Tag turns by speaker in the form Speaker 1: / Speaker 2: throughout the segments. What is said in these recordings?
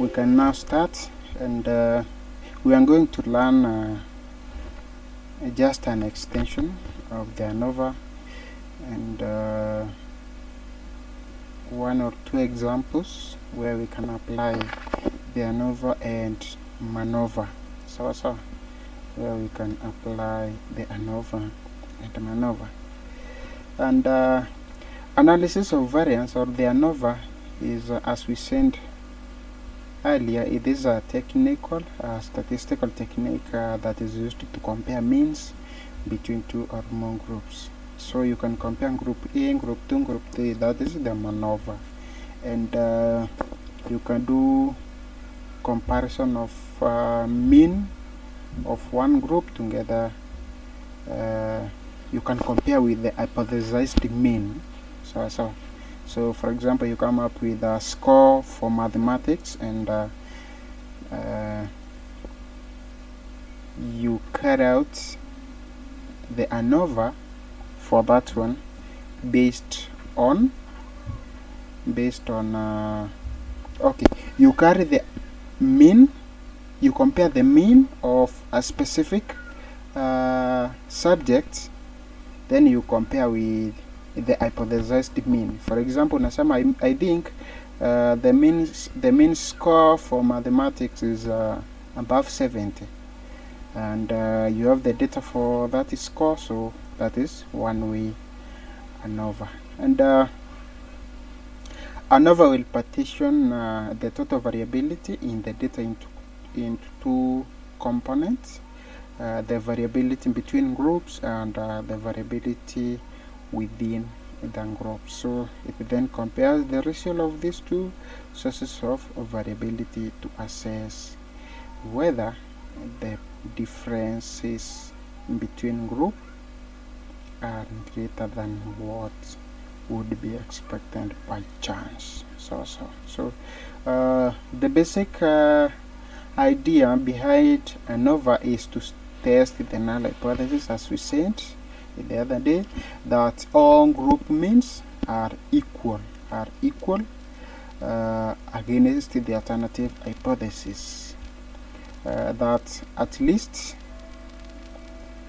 Speaker 1: we can now start, and we are going to learn just an extension of the ANOVA, and one or two examples where we can apply the ANOVA and MANOVA. So where we can apply the ANOVA and MANOVA. And analysis of variance, or the ANOVA, is as we said earlier, it is a technical statistical technique that is used to compare means between two or more groups. So you can compare group A, group 2, group 3. That is the MANOVA. And you can do comparison of mean of one group together. You can compare with the hypothesized mean. So for example, you come up with a score for mathematics, and you carry out the ANOVA for that one based on okay, you carry the mean, you compare the mean of a specific subject, then you compare with the hypothesized mean. For example, Nasama, I think the mean score for mathematics is above 70, and you have the data for that score, so that is one way ANOVA. And ANOVA will partition the total variability in the data into two components, the variability between groups and the variability within the group. So it then compares the ratio of these two sources of variability to assess whether the differences between group are greater than what would be expected by chance. So the basic idea behind ANOVA is to test the null hypothesis, as we said the other day, that all group means are equal against the alternative hypothesis, that at least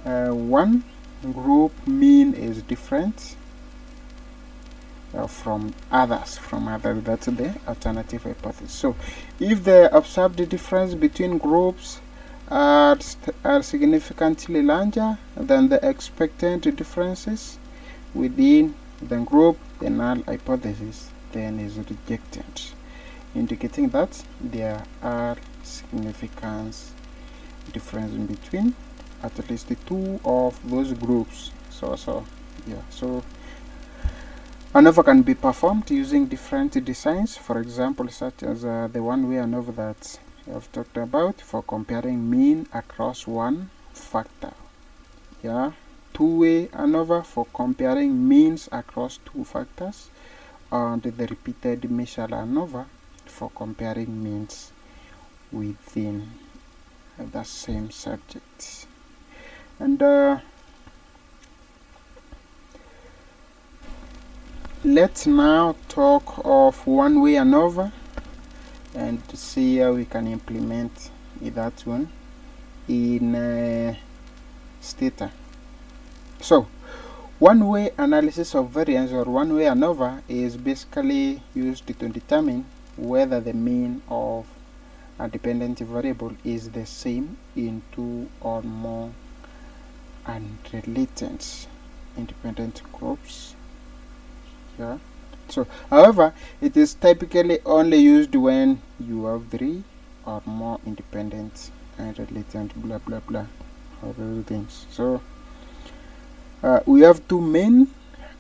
Speaker 1: one group mean is different from others. That's the alternative hypothesis. So if the observed difference between groups are significantly larger than the expected differences within the group, the null hypothesis then is rejected, indicating that there are significant differences between at least two of those groups. So ANOVA can be performed using different designs, for example, such as the one-way ANOVA that I've talked about for comparing mean across one factor. Two-way ANOVA for comparing means across two factors, and the repeated measure ANOVA for comparing means within the same subject. And let's now talk of one-way ANOVA and see how we can implement that one in STATA. So one-way analysis of variance, or one-way ANOVA, is basically used to determine whether the mean of a dependent variable is the same in two or more unrelated independent groups. So however, it is typically only used when you have three or more independent and related blah blah blah, all those things. So we have two main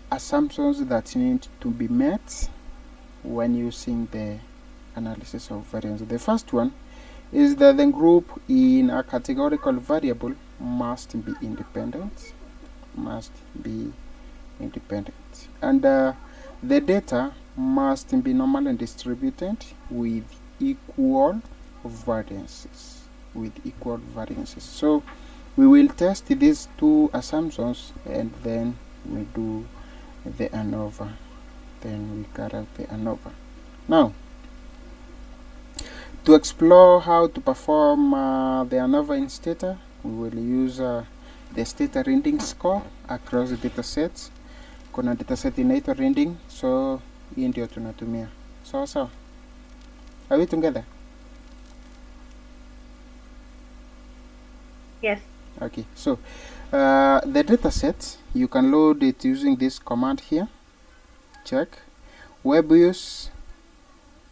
Speaker 1: assumptions that need to be met when using the analysis of variance. The first one is that the group in a categorical variable must be independent, and the data must be normally distributed with equal variances. So we will test these two assumptions, and then we do the ANOVA. Then we carry out the ANOVA. Now, To explore how to perform the ANOVA in STATA, we will use the STATA reading score across the datasets. Kuna dataset inaitwa reading, so hii ndio tunatumia. So are we together?
Speaker 2: Yes.
Speaker 1: Okay, so the dataset, you can load it using this command here. Check webuse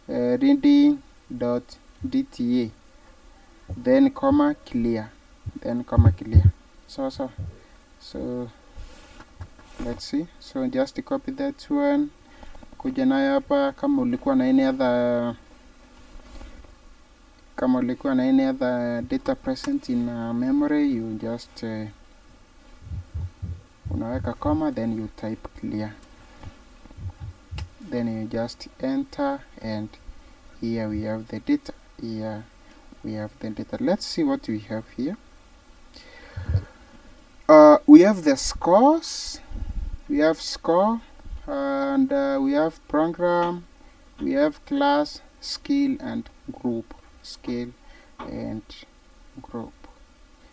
Speaker 1: reading.dta, then comma clear, so let's see. So just copy that one, kuja nayo hapa. Kama ulikuwa na any other data present in memory, you just unaweka comma, then you type clear, then you just enter, and here we have the data. Let's see what we have here. We have the scores, we have score, and we have program, we have class, skill and group.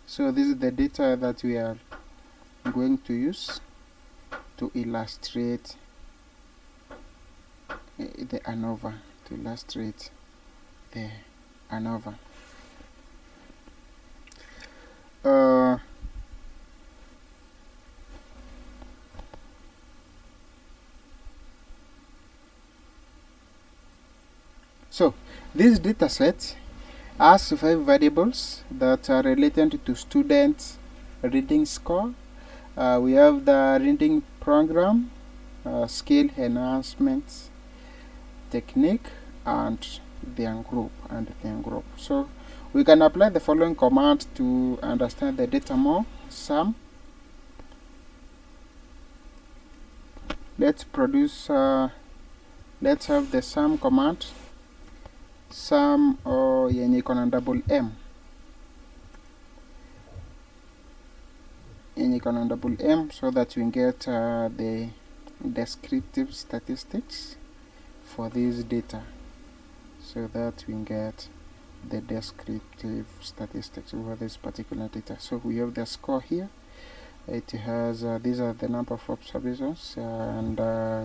Speaker 1: So this is the data that we are going to use to illustrate the ANOVA, So this data set has 5 variables that are related to students' reading score. We have the reading program, skill enhancement technique, and their group. So we can apply the following command to understand the data more. Sum. Let's have the sum command. Sum yenye iko na double M, so that we get the descriptive statistics for this data, over this particular data. So we have the score here. It has these are the number of observations, and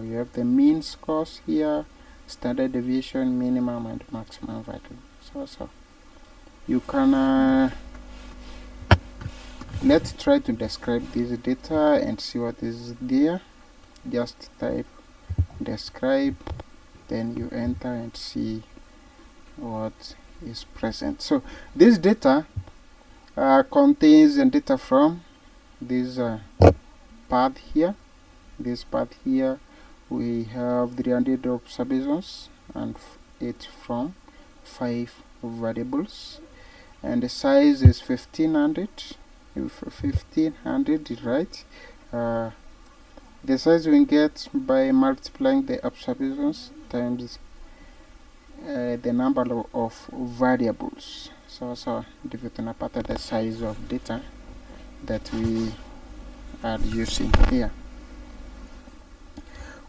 Speaker 1: we have the mean scores here, standard deviation, minimum and maximum value. So you can let's try to describe this data and see what is there. Just type describe, then you enter and see what is present. So this data contains data from this path here. We have 300 observations, and it's from 5 variables, and the size is 1500. Right? The size we get by multiplying the observations times the number of variables. So ndivyo tunapata the size of data that we are using here.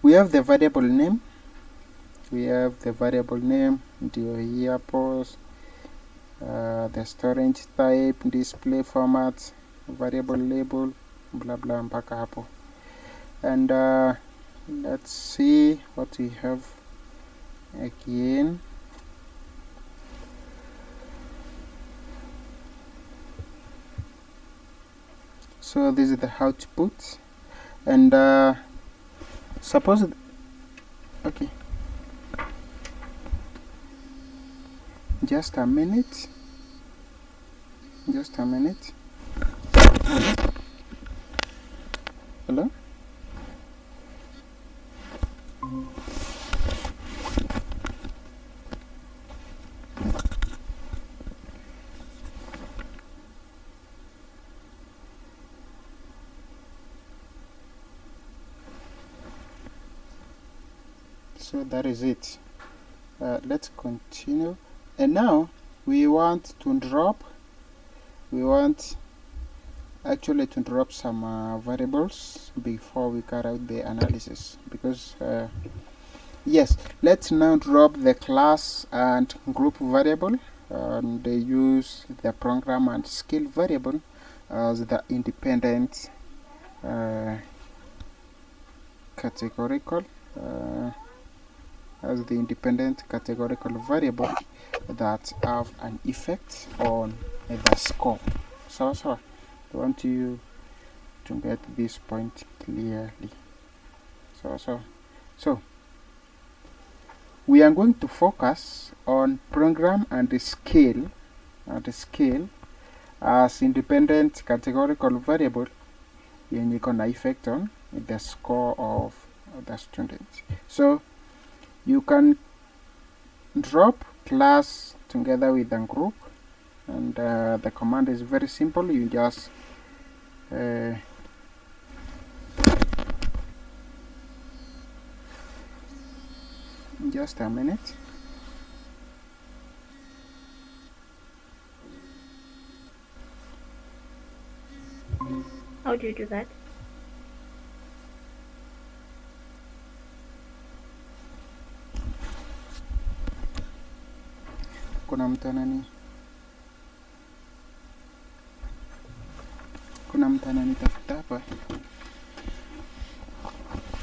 Speaker 1: We have the variable name. Ndio hii hapo. The storage type, display format, variable label, blah blah mpaka hapo. And let's see what we have again. So this is the output, and suppose okay, just a minute. Hello. So that is it. Let's continue, and now we want to drop some variables before we carry out the analysis, because Yes, let's now drop the class and group variable and use the program and skill variable as the independent categorical categorical variable that have an effect on the score. So I want you to get this point clearly. So we are going to focus on program and the scale as independent categorical variable yenye iko na effect on the score of the students. So you can drop class together with a group, and the command is very simple. You just just a minute.
Speaker 2: How do you do that?
Speaker 1: Kuna mtu ananitafuta hapa.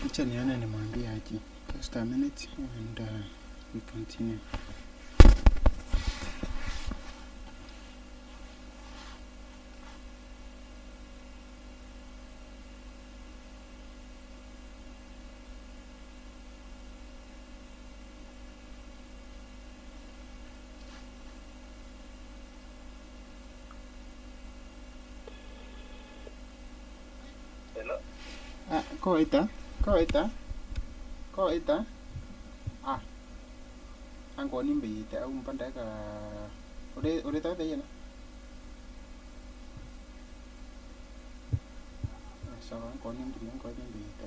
Speaker 1: Acha nione nimwambie aje. Just a minute and we continue. Koita. Angko nimbe yite au mpanda ka ore ta yana. Sawa, angko nimbe yite.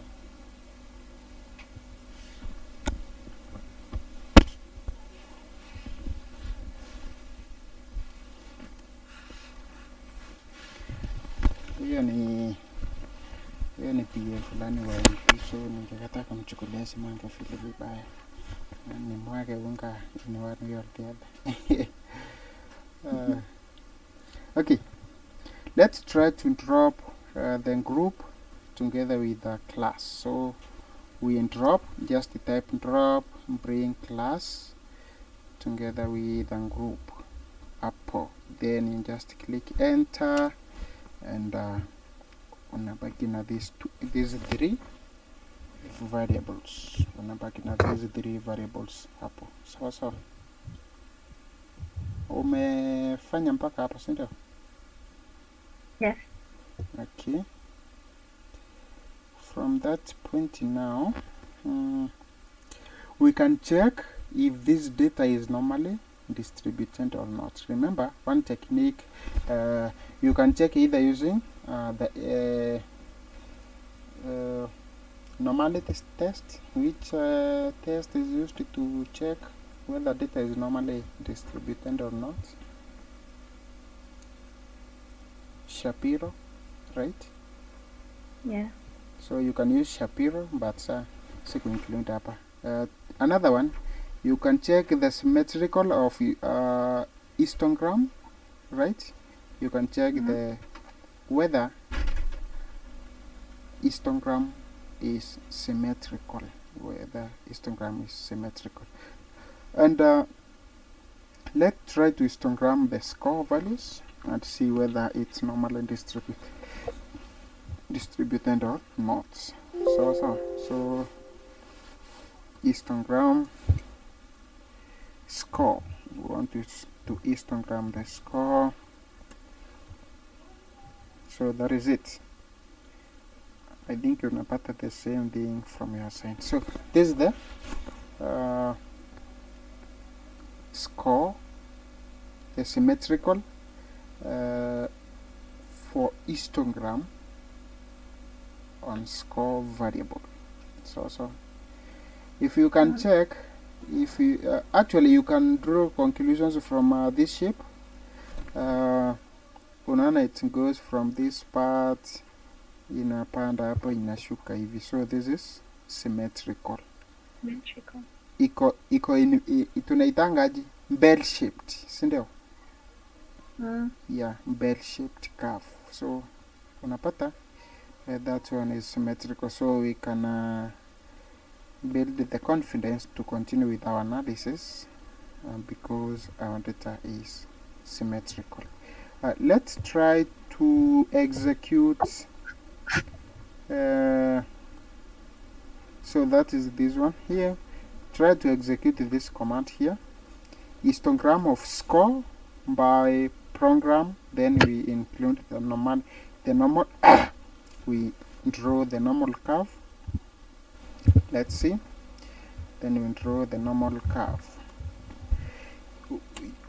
Speaker 1: Hiyo ni PA fulani wa MP, so ningekata kumchukulia simu angefeel vibaya. Ni mwage unga ni one way or the other. Okay, let's try to drop the group together with the class. So we drop, just type drop, bring class together with a group up. Then you just click enter, and unabaki na these three variables. Unabaki na these three variables hapo. Sawa. Umefanya mpaka hapo, si ndio?
Speaker 2: Yes.
Speaker 1: Okay. From that point now, we can check if this data is normally distributed or not. Remember, one technique, you can check either using the normality test, which test is used to check whether data is normally distributed or not. Shapiro, right?
Speaker 2: Yeah.
Speaker 1: So you can use Shapiro, but include hapa. Another one, you can check the symmetrical of histogram, right? You can check the whether histogram is symmetrical, and let's try to histogram the score values and see whether it's normally distributed or not. So histogram score, we want to histogram the score. So that is it. I think you're gonna put the same thing from your side. So this is the score, the symmetrical for histogram on score variable. So if you can check, if you actually you can draw conclusions from this shape. Unaona it goes from this part inapanda hapo inashuka hivi, so this is symmetrical.
Speaker 2: Symmetrical.
Speaker 1: iko tunaitangaji bell shaped, si ndio? Yeah, bell shaped curve. So unapata that one is symmetrical, so we can build the confidence to continue with our analysis because our data is symmetrical. Let's try to execute so that is this one here. Try to execute this command here. Histogram of score by program, then we include the normal we draw the normal curve. Let's see. Then we draw the normal curve.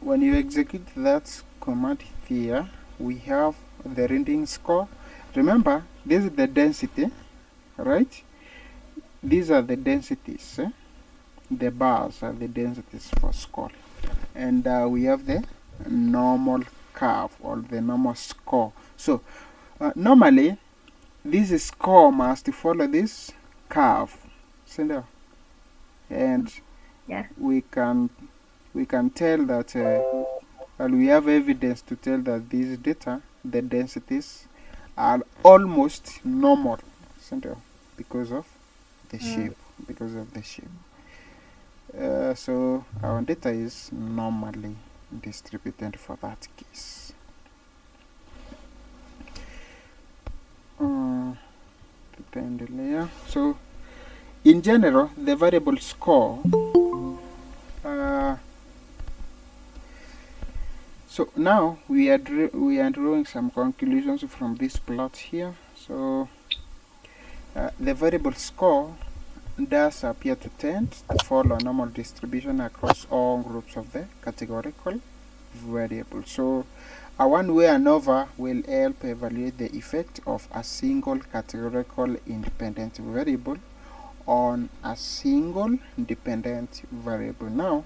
Speaker 1: When you execute that command here, we have the reading score. Remember, this is the density, right? These are the densities. The bars are the densities for score. And we have the normal curve or the normal score. So normally, this score must follow this curve. And
Speaker 2: Yeah.
Speaker 1: we can tell that well, we have evidence to tell that these data, the densities, are almost normal, because of the shape. Because of the shape. So our data is normally distributed for that case. So in general, the variable score. So now we are drawing some conclusions from this plot here. So the variable score does appear to tend to follow a normal distribution across all groups of the categorical variable. So a one-way ANOVA will help evaluate the effect of a single categorical independent variable on a single dependent variable. Now,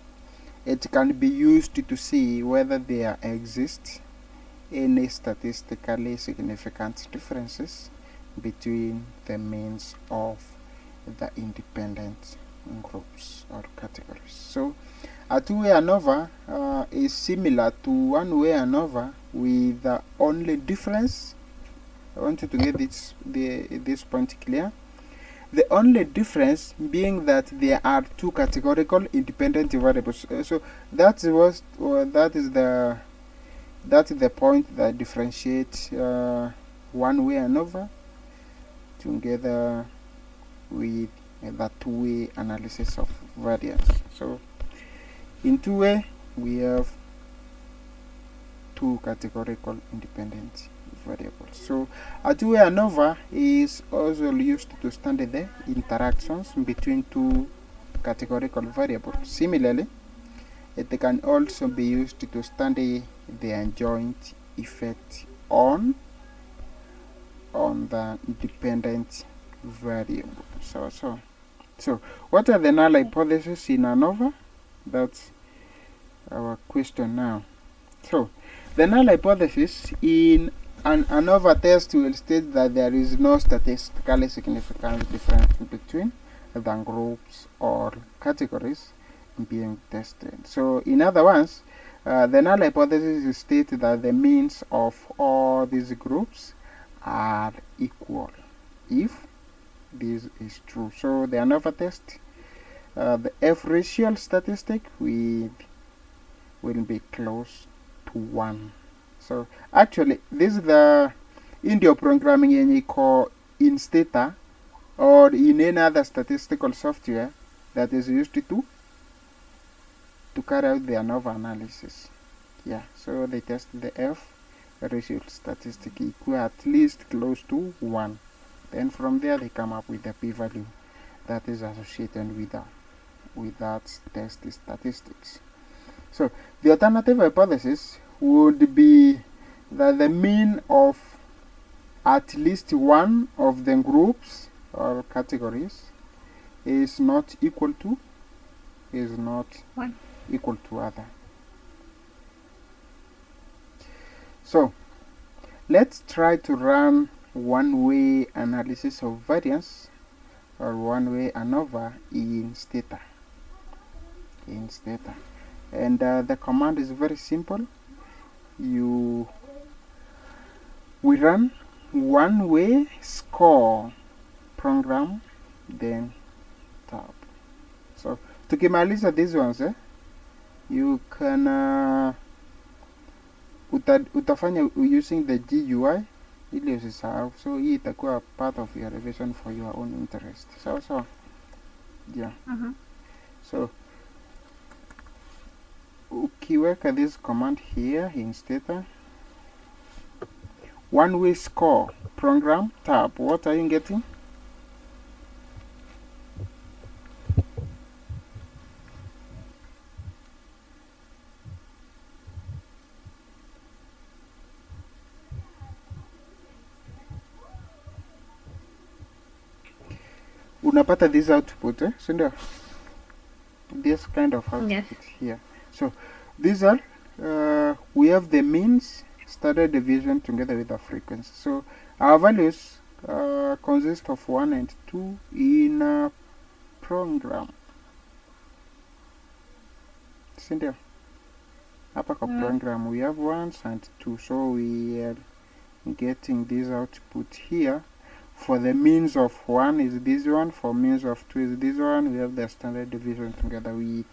Speaker 1: it can be used to see whether there exists any statistically significant differences between the means of the independent groups or categories. So a two-way ANOVA is similar to one-way ANOVA with the only difference. I wanted to get this point clear. The only difference being that there are two categorical independent variables. So that is the point that differentiates one-way ANOVA together with the two-way analysis of variance. So in two-way, we have two categorical independent variables. So a two-way ANOVA is also used to study the interactions between two categorical variables. Similarly, it can also be used to study their joint effect on the dependent variable. So what are the null hypotheses in ANOVA? That's our question now. So the null hypothesis in an ANOVA test will state that there is no statistically significant difference between the groups or categories being tested. So in other words, the null hypothesis states that the means of all these groups are equal if this is true. So the ANOVA test, the F ratio statistic will be close to 1. So actually, this is the Indio programming in STATA or in any other statistical software that is used to carry out the ANOVA analysis. Yeah, so they test the F ratio statistic equal at least close to 1. Then from there they come up with the p-value that is associated with that test statistics. So the alternative hypothesis would be that the mean of at least one of the groups or categories is not equal to other. So let's try to run one-way analysis of variance or one-way ANOVA in STATA. And the command is very simple. We run one-way score program, then tab. So tukimaliza these ones, you can utafanya using the GUI ili usisahau. So hii itakuwa part of your revision for your own interest. So yeah. So ukiweka this command here in STATA, one-way score program tab, what are you getting? Unapata this output, so this kind of output. Yes. Here. So these are we have the means, standard deviation together with the frequency. So our values consist of 1 and 2 in a program. Sindio? Hapa kwa program we have 1s and 2, so we are getting this output here. For the means of 1 is this one, for means of 2 is this one. We have the standard deviation together with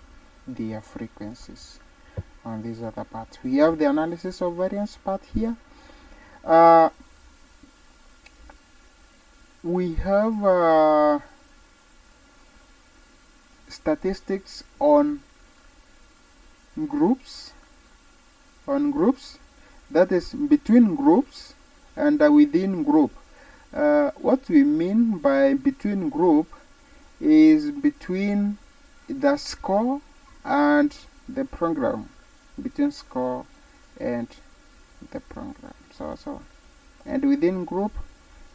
Speaker 1: their frequencies on this other part. We have the analysis of variance part here. We have statistics on groups, that is between groups and within group. What we mean by between group is between the score and the program, between score and the program. So and within group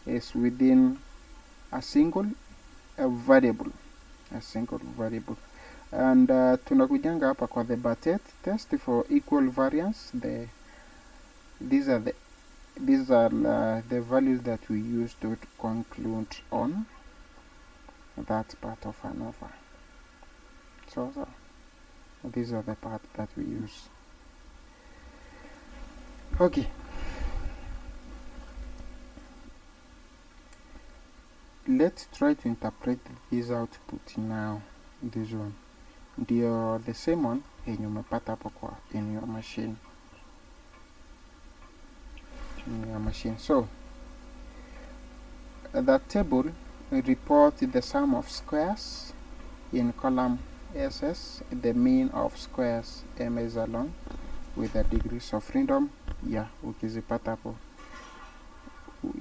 Speaker 1: is within a single variable, and tunakujanga hapa kwa the Bartet test for equal variance. These are the values that we use to conclude on that part of ANOVA. So these are the part that we use. Okay. Let's try to interpret this output now. This one, the same one yenye umepata hapo kwa in your machine. So the table report the sum of squares in column SS, the mean of squares M is along with the degrees of freedom. Yeah, ukizipata hapo.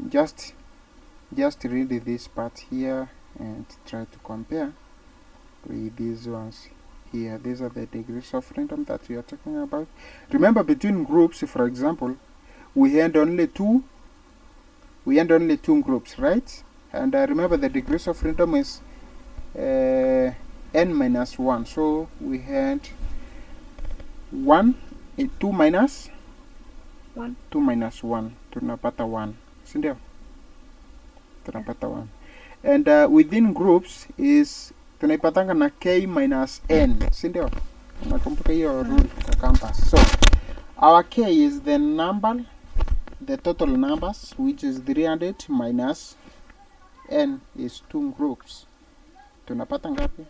Speaker 1: Just read this part here and try to compare with these ones here. These are the degrees of freedom that we are talking about. Remember, between groups, for example, we had only two groups, right? And remember the degrees of freedom is n minus 1. So we had 2 minus 1. Tunapata 1. Sindio? Tunapata 1. And within groups is tunaipatanga na k minus n. Sindio? Unakumbuka hiyo rule kwa campus. So our k is the number, the total numbers, which is 300 minus n is 2 groups. Tunapata ngapi?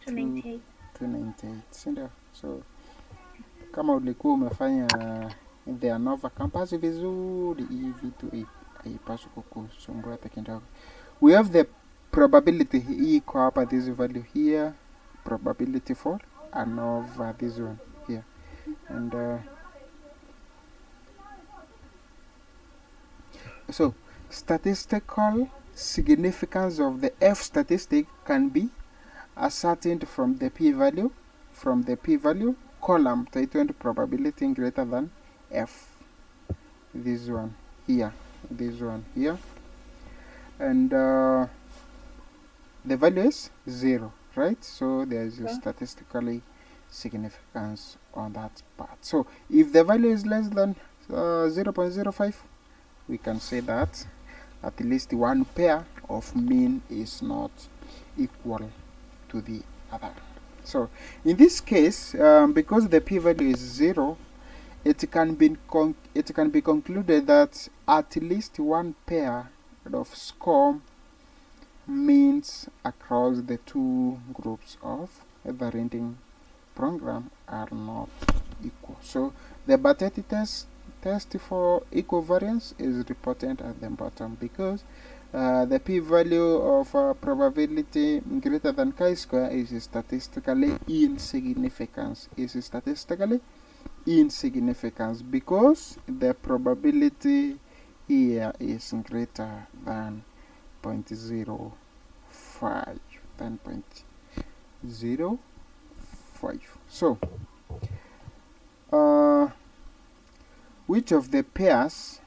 Speaker 2: 298.
Speaker 1: 298. Sindio? So kama ulikuwa umefanya the ANOVA campus vizuri, hii vitu haipaswi kukusumbua hata kidogo. We have the probability hii kwa hapa, this value here, probability for ANOVA, this one here. And so statistical significance of the F statistic can be ascertained from the p-value. From the p-value column titled probability greater than F. This one here. And the value is 0, right? So there is a statistically significance on that part. So if the value is less than 0.05, we can say that at least one pair of mean is not equal to the other. So in this case, because the p-value is 0, it can be concluded that at least one pair of score means across the two groups of the reading program are not equal. So the Bartetti test for equivariance is reported at the bottom, because the p-value of probability greater than chi-square is statistically insignificant. Because the probability here is greater than 0.05, than 0.05. So which of the pairs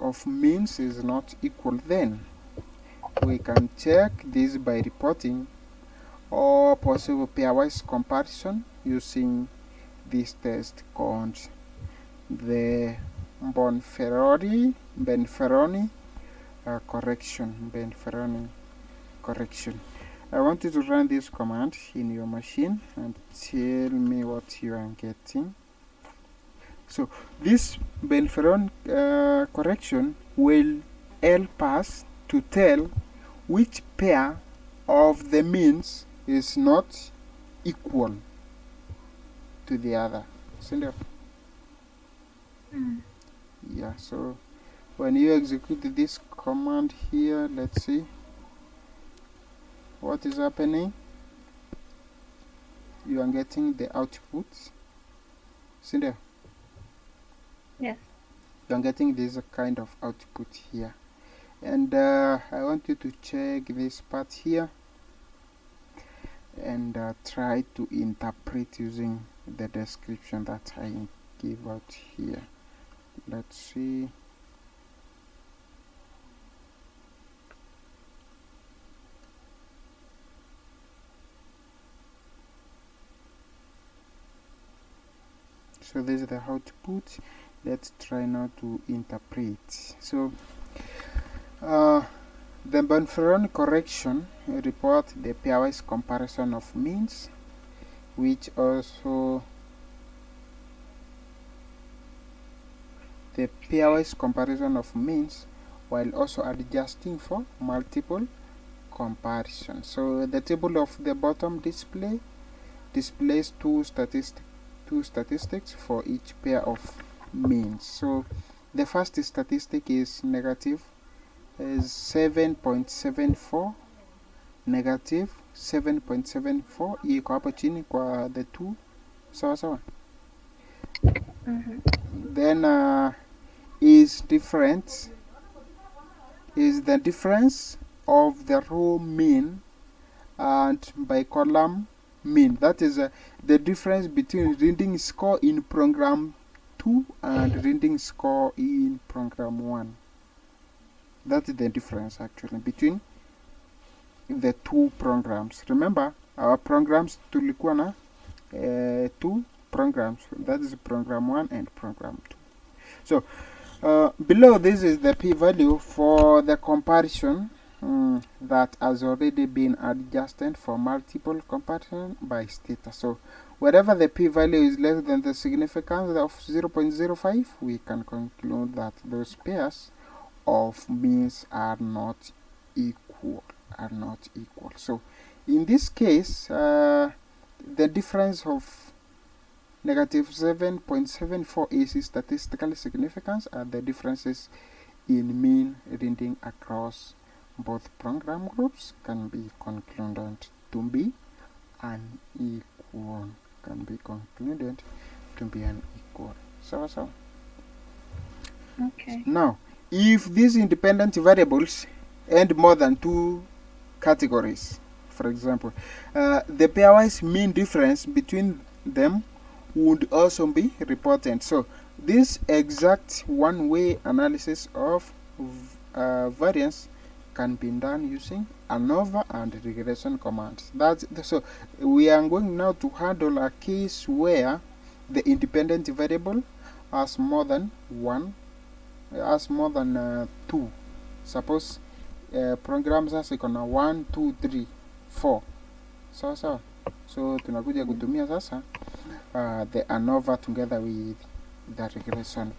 Speaker 1: of means is not equal? Then we can check this by reporting all possible pairwise comparison using this test called the Benferroni correction. I want you to run this command in your machine and tell me what you are getting. So this Benferroni correction will help us to tell which pair of the means is not equal to the other. Yeah, so when you execute this command here, let's see what is happening. You are getting the output. See there?
Speaker 2: Yes.
Speaker 1: You are getting this kind of output here. And I want you to check this part here and try to interpret using the description that I give out here. Let's see. So this is the output. Let's try now to interpret. So the Benferroni correction report the pairwise comparison of means, which also the pairwise comparison of means while also adjusting for multiple comparison. So the table of the bottom displays two statistics for each pair of means. So the first statistic is negative 7.74, negative 7.74. iko hapo chini kwa the two, sawa. Then is the difference of the row mean and by column mean. That is the difference between reading score in program 2 and reading score in program 1. That is the difference actually between the two programs. Remember, our programs tulikuwa na two programs, that is program 1 and program 2. So below this is the p-value for the comparison that has already been adjusted for multiple comparison by STATA. So wherever the p-value is less than the significance of 0.05, we can conclude that those pairs of means are not equal. So in this case, the difference of negative 7.74 is statistically significant, and the differences in mean reading across both program groups can be concluded to be unequal. So
Speaker 2: Okay.
Speaker 1: now, if these independent variables end more than two categories, for example, the pairwise mean difference between them would also be reported. So this exact one-way analysis of variance can be done using ANOVA and regression commands. So we are going now to handle a case where the independent variable has more than one has more than 2. Suppose programs sasa iko na 1 2 3 4, sawa sawa. So tunakuja kutumia sasa the ANOVA together with the regression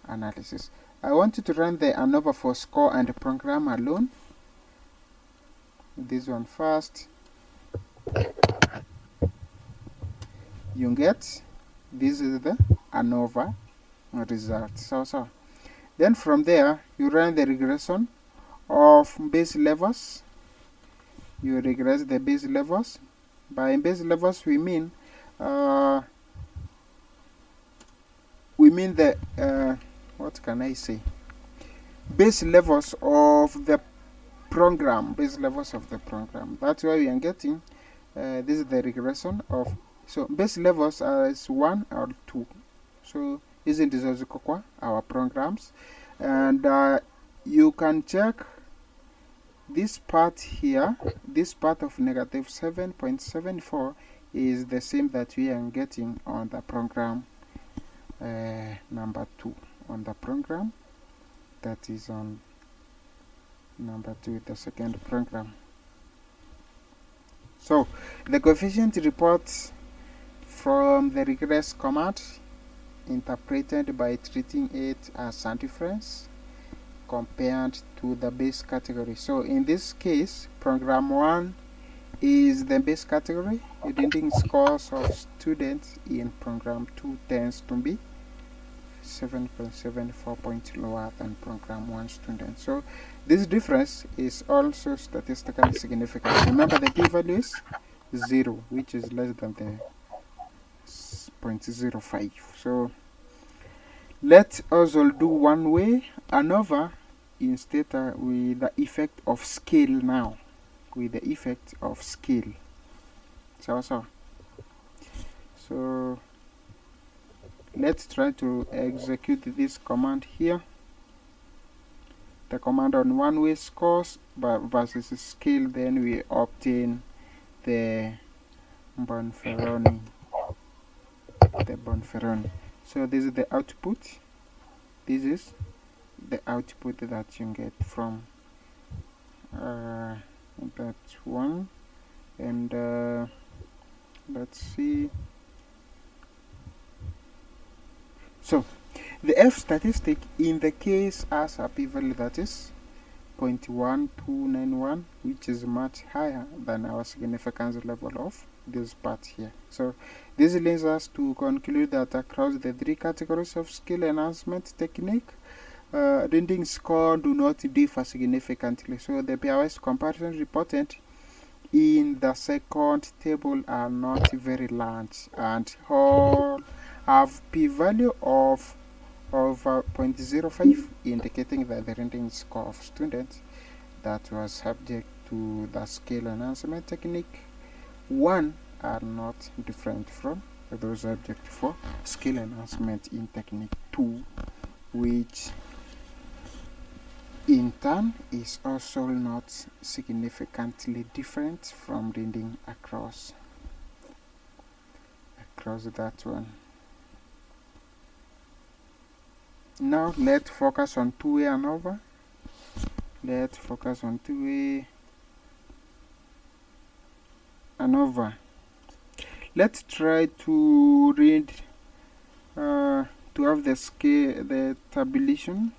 Speaker 1: analysis. I want you to run the ANOVA for score and program alone. This one first. You get this is the ANOVA result. So then from there you run the regression of base levels. You regress the base levels. By base levels we mean the what can I say? Base levels of the program. Base levels of the program. That's why we are getting this is the regression of. So base levels is 1 or 2. So isn't this also our programs? And you can check this part here. This part of negative 7.74 is the same that we are getting on the program number 2. On the program that is on number 2, the second program. So the coefficient reports from the regress command interpreted by treating it as anti-difference compared to the base category. So in this case, program 1 is the base category. Reading scores of students in program 2 tends to be 7.74 points lower than program 1 students. So this difference is also statistically significant. Remember the p-value is 0, which is less than the 0.05. So let's also do one way ANOVA in STATA with the effect of scale now. With the effect of scale. So let's try to execute this command here. The command on one-way scores versus scale, then we obtain the Bonferroni. So this is the output. This is the output that you get from that one. And let's see. So the F statistic in the case has a p-value that is 0.1291, which is much higher than our significance level of this part here. So this leads us to conclude that across the 3 categories of skill enhancement technique, reading score do not differ significantly. So the pairwise comparison reported in the second table are not very large and all have p-value of 0.05, indicating that the reading score of students that was subject to the skill enhancement technique 1 are not different from those subject for skill enhancement in technique 2, which in turn is also not significantly different from reading across that one. Now let's focus on two-way ANOVA. Let's focus on two-way ANOVA. Let's try to read to have the scale, the tabulation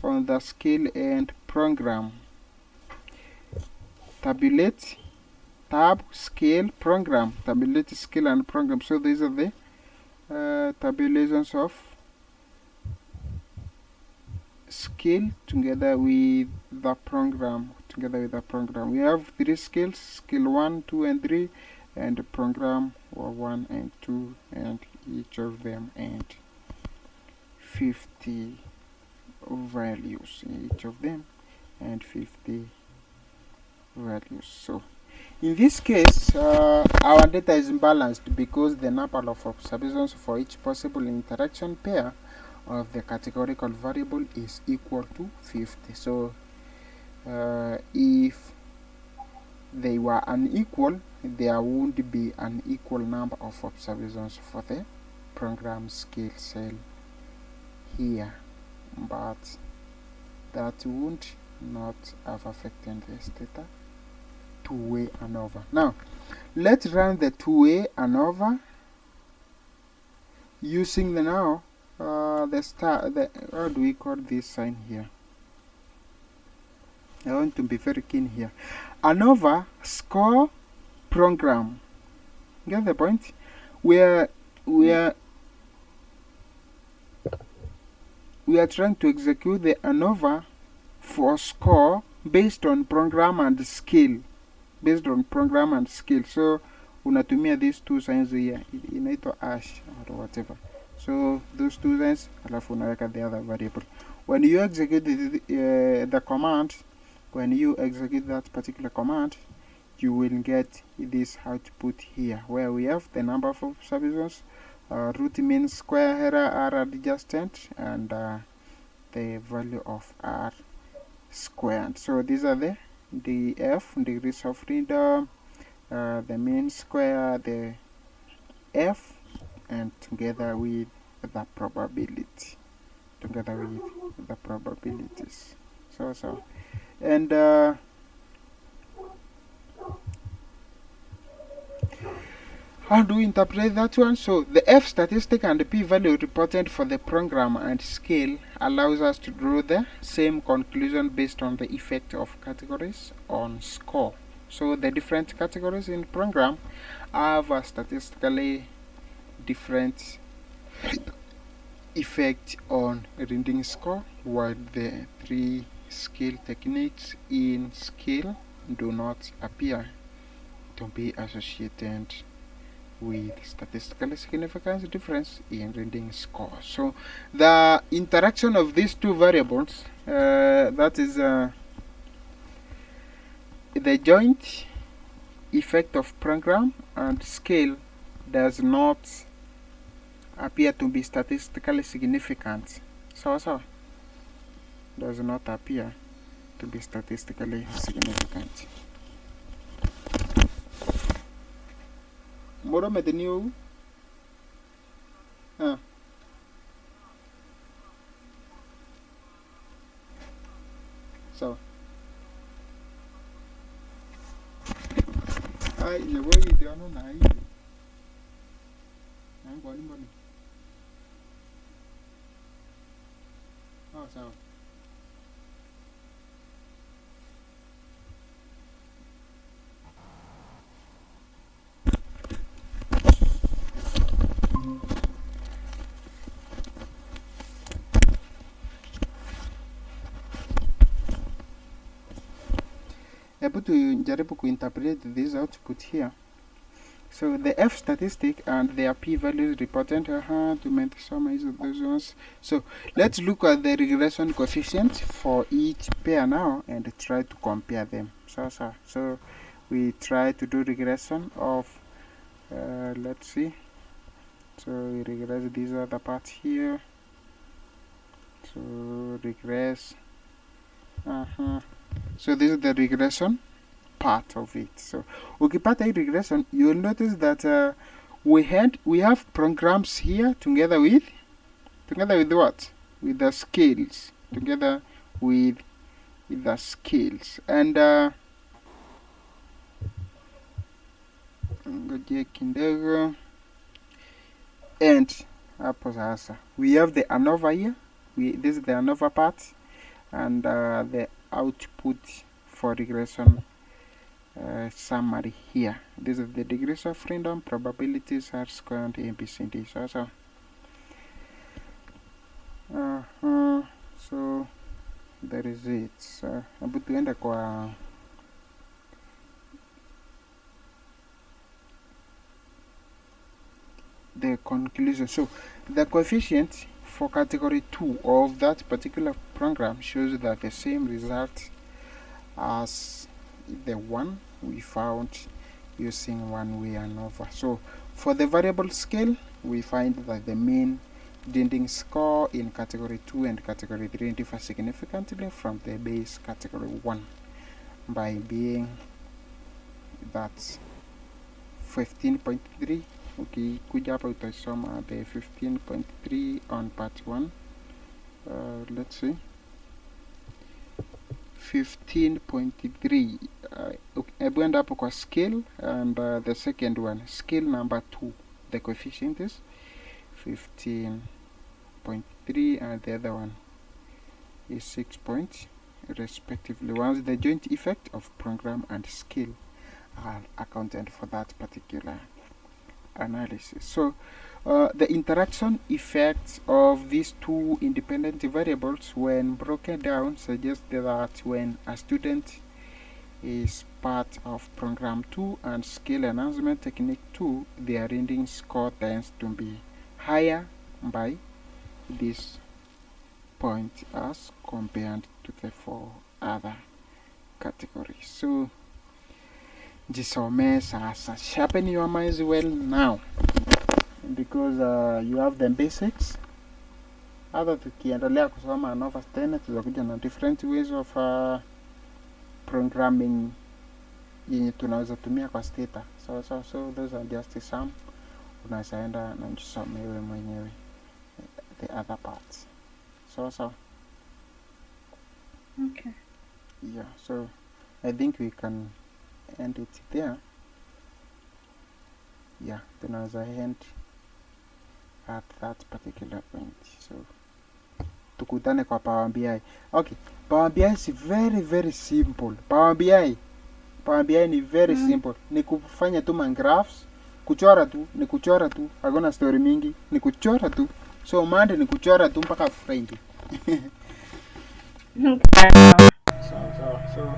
Speaker 1: on the scale and program. Tabulate, tab, scale, program. Tabulate, scale and program. So these are the tabulations of scale together with the program. We have 3 scales: scale 1, 2 and 3, and program 1 and 2, and each of them and 50 values, each of them and 50 values. So in this case our data is imbalanced because the number of observations for each possible interaction pair of the categorical variable is equal to 50. So if they were unequal, there would be an equal number of observations for the program scale cell here. but that would not have affected the STATA two-way ANOVA. Now, let's run the two-way ANOVA using the how do we call this sign here? I want to be very keen here. ANOVA score program. Get the point? We are trying to execute the ANOVA for score based on program and skill. So unatumia these two signs here, inaitwa ash or whatever. So those two signs, alafu unaweka the other variable. When you execute the command, when you execute that particular command, you will get this output here, where we have the number of subdivisions, root mean, square error, r adjacent, and the value of r squared. So these are the f, degrees of freedom, the mean, square, the f, and together with the probability, probabilities. And how do we interpret that one? So the f statistic and the p-value reported for the program and scale allows us to draw the same conclusion based on the effect of categories on score. So the different categories in program have a statistically different effect on reading score, while the three scale techniques in scale do not appear to be associated with statistically significant difference in reading score. So the interaction of these two variables, that is the joint effect of program and scale, does not appear to be statistically significant. Does not appear to be statistically significant. Moro medeniu. So ai never you ano na ai. Ang boni. Oh, sawa. Able to jaribu interpret this output here. So the f statistic and their p-values reported to make summary of those ones. So let's look at the regression coefficient for each pair now and try to compare them. So we try to do regression of let's see. So we regress these other parts here. So regress. So this is the regression part of it. So ukipata hii regression, you will notice that we have programs here together with what? With the scales. Together with the scales. And and we have the ANOVA here. This is the ANOVA part, and the output for regression summary here. This is the degrees of freedom, probabilities, R squared, ABCD. So that is it. So hebu tuende kwa the conclusion. So the coefficient for category 2 of that particular program shows that the same result as the one we found using one-way ANOVA. So for the variable scale, we find that the mean reading score in category 2 and category 3 differ significantly from the base category 1 by being that 15.3. Okay, kuja hapa utasoma the 15.3 on part 1 let's see, 15.3. Hebu enda hapo kwa skill, and the second one, skill number 2, the coefficient is 15.3, and the other one is 6 points respectively, once the joint effect of program and skill are accounted for that particular analysis. So the interaction effects of these two independent variables, when broken down, suggest that when a student is part of program 2 and skill enhancement technique 2, their reading score tends to be higher by this point as compared to the 4 other categories. So jisome sasa, sharpen your minds well now, because you have the basics. Hata tukiendelea kusoma ANOVA tena tutakuja na different ways of programming yenye tunaweza tumia kwa STATA. So those are just some. Unaweza enda na jisomewe mwenyewe the other parts. So
Speaker 2: Okay.
Speaker 1: yeah, so I think we can end it there. Yeah, tunaweza end at that particular point. So tukutane kwa Power BI. Okay, Power BI is very simple. Power BI ni very simple. Ni kufanya tu graphs, kuchora tu, ni kuchora tu. Hakuna story mingi, ni kuchora tu. So Monday ni kuchora tu mpaka Friday.
Speaker 2: Okay.
Speaker 1: So